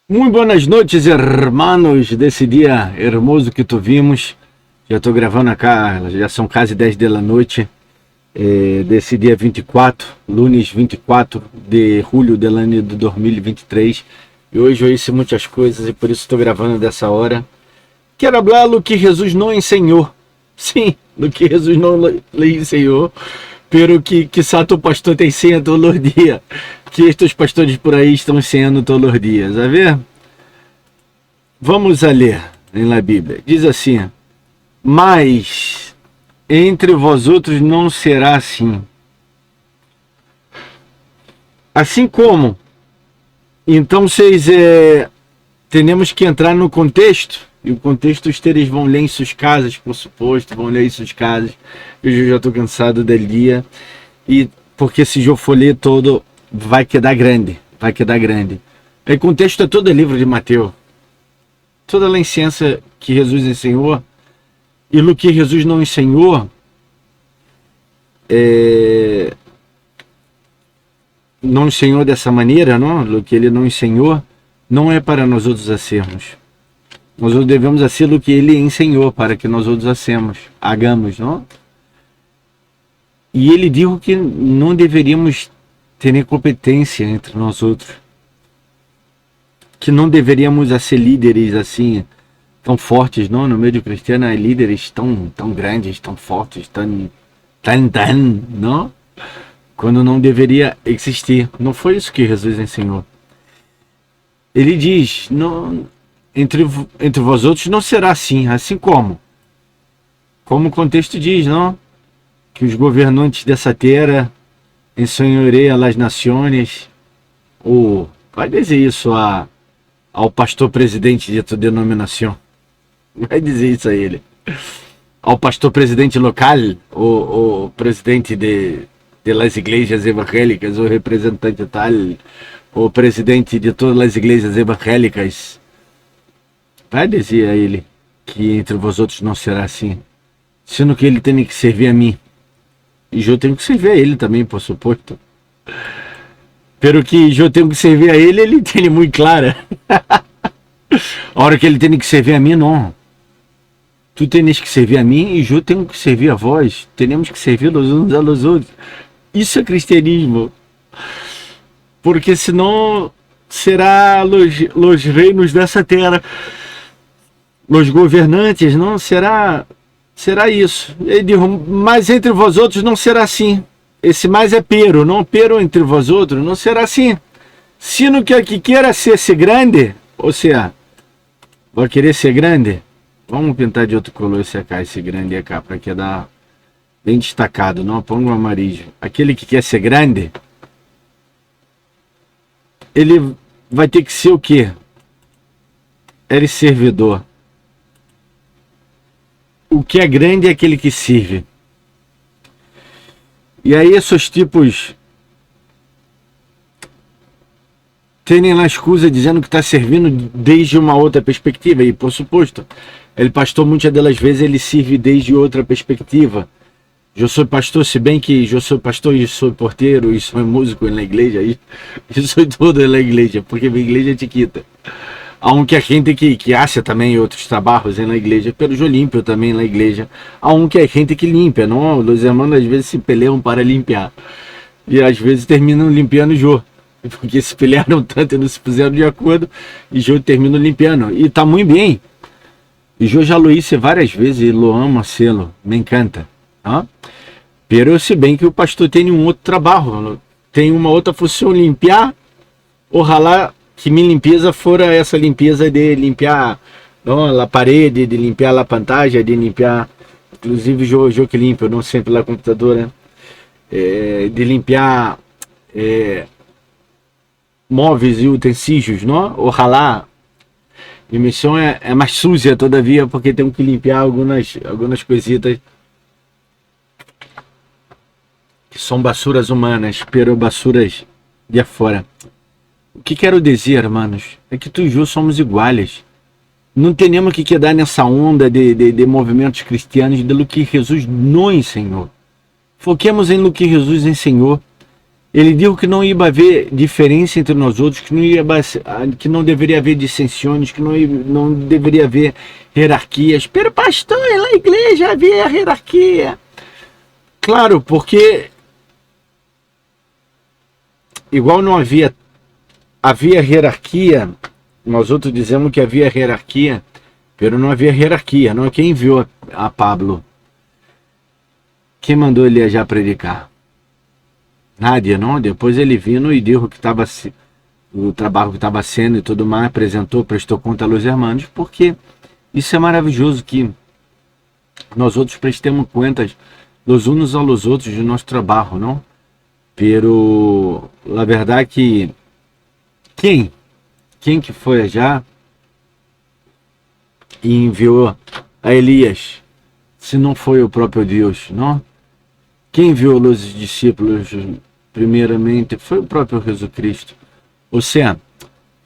Muito boas noites, hermanos, desse dia hermoso que tuvimos. Já estou gravando acá, já são quase 10 da noite, desse dia 24, lunes 24 de julho do ano de 2023. E hoje eu hice muitas coisas e por isso estou gravando dessa hora. Quero falar do que Jesus não ensinou. Sim, do que Jesus não lhe ensinou, pero que o pastor tem ensinado todos os dias. Que estes pastores por aí estão ensinando todos os dias, a ver? Vamos a ler na Bíblia. Diz assim: mas entre vós outros não será assim. Assim como. Então vocês temos que entrar no contexto. E o contexto vocês vão ler em suas casas, por suposto, vão ler em suas casas. Eu já estou cansado del dia. E porque se eu for ler todo, vai quedar grande. Vai quedar grande. O contexto é todo o livro de Mateus. Toda a licença que Jesus ensinou. E no que Jesus não ensinou, não ensinou dessa maneira, não? O que ele não ensinou, não é para nós outros sermos. Nós devemos fazer o que ele ensinou para que nós outros hagamos, não? E ele disse que não deveríamos ter competência entre nós outros. Que não deveríamos ser líderes assim, tão fortes, não? No meio cristiano, há líderes tão grandes, tão fortes, tão, não? Quando não deveria existir. Não foi isso que Jesus ensinou. Ele diz, não, entre vós outros não será assim. Assim como? Como o contexto diz, não? Que os governantes dessa terra ensenhoreiam as nações. Ou vai dizer isso ao pastor presidente de tua denominação. Vai dizer isso a ele. Ao pastor presidente local, o presidente de las igrejas evangélicas, o representante tal, o presidente de todas as igrejas evangélicas. Vai dizer a ele que entre vós outros não será assim. Sendo que ele tem que servir a mim. E eu tenho que servir a ele também, por suposto. Pelo que eu tenho que servir a ele, ele tem muito clara. A hora que ele tem que servir a mim, não. Tu tens que servir a mim e eu tenho que servir a vós. Temos que servir uns aos outros. Isso é cristianismo. Porque senão será os reinos dessa terra, os governantes, não será isso. Ele diz, mas entre vós outros não será assim. Esse mais é pero, não pero entre vós outros, não será assim. Sino que aqui queira ser grande, ou seja, vai querer ser grande, vamos pintar de outro color esse grande aqui, para quedar bem destacado, não ponga um amarillo. Aquele que quer ser grande, ele vai ter que ser o quê? Ele servidor. O que é grande é aquele que serve. E aí esses tipos tem lá escusa dizendo que está servindo desde uma outra perspectiva. E por suposto, ele pastor muitas das vezes ele serve desde outra perspectiva. Eu sou pastor, se bem que eu sou pastor e sou porteiro e sou músico na igreja, e sou todo na igreja, porque minha igreja é chiquita. Aunque a gente que hace também outros trabalhos na igreja, pero eu limpo também na igreja. Aunque a gente que limpa, não? Os irmãos às vezes se peleam para limpar. E às vezes terminam limpando eu. Porque se pelearam tanto e não se puseram de acordo, e eu termino limpando. E tá muito bem. E eu já lo hice várias vezes e lo amo a selo. Me encanta. Tá? Pero se bem que o pastor tem um outro trabalho, tem uma outra função, limpar, ojalá que minha limpeza fora essa limpeza de limpar não, a parede, de limpar a pantalla, de limpar, inclusive eu que limpo, não sempre lá computador, né? De limpar móveis e utensílios, não? Ojalá. Minha missão é mais suja todavia, porque tenho que limpar algumas coisitas que são basuras humanas, pero basuras de afora. O que quero dizer, hermanos, é que tu e eu somos iguais. Não temos que quedar nessa onda de movimentos cristianos do que Jesus nos ensinou. Foquemos em lo que Jesus ensinou. Ele disse que não ia haver diferença entre nós outros, que não deveria haver dissensões, que não deveria haver hierarquias. Pero pastor, na igreja havia hierarquia. Claro, porque igual não havia hierarquia, nós outros dizemos que havia hierarquia, pero não havia hierarquia. Não é quem enviou a Pablo? Quem mandou ele já predicar? Nádia, não? Depois ele vindo e disse que estava o trabalho que estava sendo e tudo mais, apresentou, prestou conta aos irmãos, porque isso é maravilhoso, que nós outros prestemos contas dos uns aos outros de nosso trabalho, não? Pero, a verdade é que quem que foi já e enviou a Elias, se não foi o próprio Deus, não? Quem enviou os discípulos primeiramente foi o próprio Jesus Cristo. Ou seja,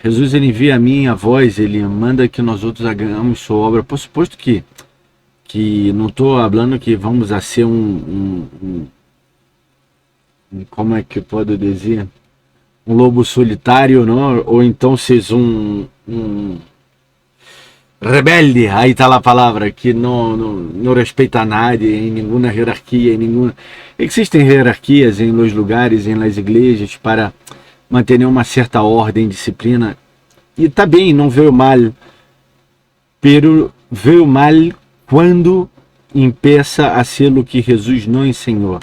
Jesus ele envia a mim, a vós, ele manda que nós outros hagamos sua obra. Por suposto que não estou falando que vamos a ser como é que eu posso dizer? Um lobo solitário, não? Ou então seja um rebelde, aí está a palavra, que não respeita nada, em nenhuma hierarquia, em nenhuma... Existem hierarquias em los lugares, em las igrejas, para manter uma certa ordem, disciplina, e está bem, não veio mal, pero veio mal quando empieza a ser o que Jesus não ensinou.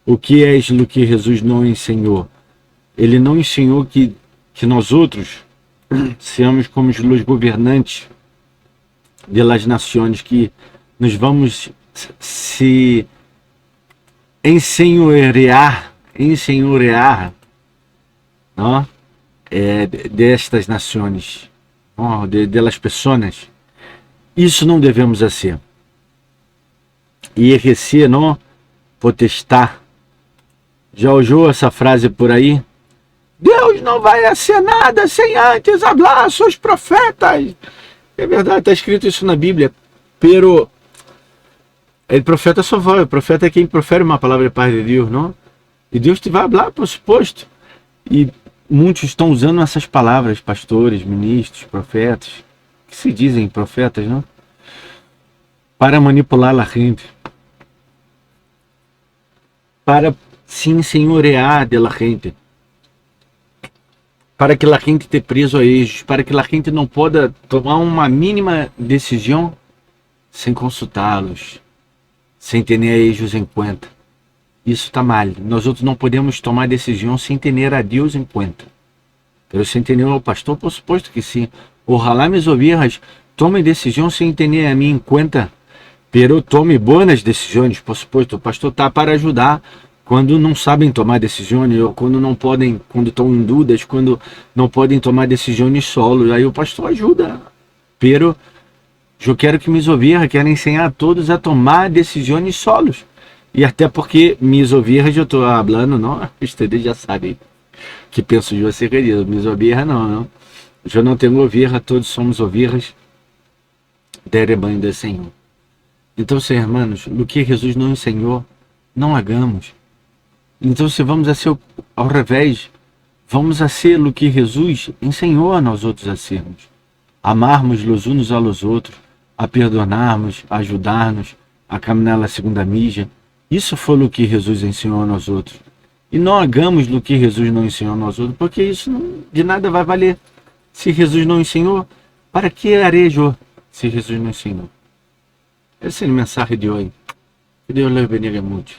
O que é o que Jesus não ensinou? Ele não ensinou que nós outros seamos como os governantes das nações, que nos vamos se ensenhorear, não? Destas nações, não? Delas pessoas. Isso não devemos ser. E exercer, não? Potestade. Já ouviu essa frase por aí? Deus não vai ser nada sem antes falar a seus profetas. É verdade, está escrito isso na Bíblia. Pero o profeta só vai, o profeta é quem profere uma palavra de paz de Deus, não? E Deus te vai falar, por suposto. E muitos estão usando essas palavras, pastores, ministros, profetas, que se dizem profetas, não? Para manipular a gente. Para se ensenhorear da gente. Para que a gente esteja preso a eles, para que a gente não possa tomar uma mínima decisão sem consultá-los, sem ter a eles em conta. Isso está mal. Nós outros não podemos tomar decisão sem ter a Deus em conta. Pero sem ter o pastor, por suposto que sim. Ojalá minhas ovelhas tomem decisão sem ter a mim em conta, pero tome boas decisões, por suposto. O pastor está para ajudar quando não sabem tomar decisões, ou quando não podem, quando estão em dúvidas, quando não podem tomar decisões solos, aí o pastor ajuda. Pero eu quero que minhas ovelhas querem ensinar a todos a tomar decisões solos. E até porque minhas ovelhas, eu estou falando, não, vocês já sabem que penso de você, querido, minhas ovelhas não. Eu não tenho ovelha, todos somos ovelhas do rebanho do Senhor. Então, seus irmãos, o que Jesus não ensinou, não hagamos. Então, se vamos a ser ao revés, vamos a ser o que Jesus ensinou a nós outros a sermos. Amarmos os uns aos outros, a perdonarmos, a ajudarmos, a caminhar a segunda milha. Isso foi o que Jesus ensinou a nós outros. E não hagamos o que Jesus não ensinou a nós outros, porque isso de nada vai valer. Se Jesus não ensinou, para que arejo se Jesus não ensinou? Essa é a mensagem de hoje. Que Deus lhe bendiga muito.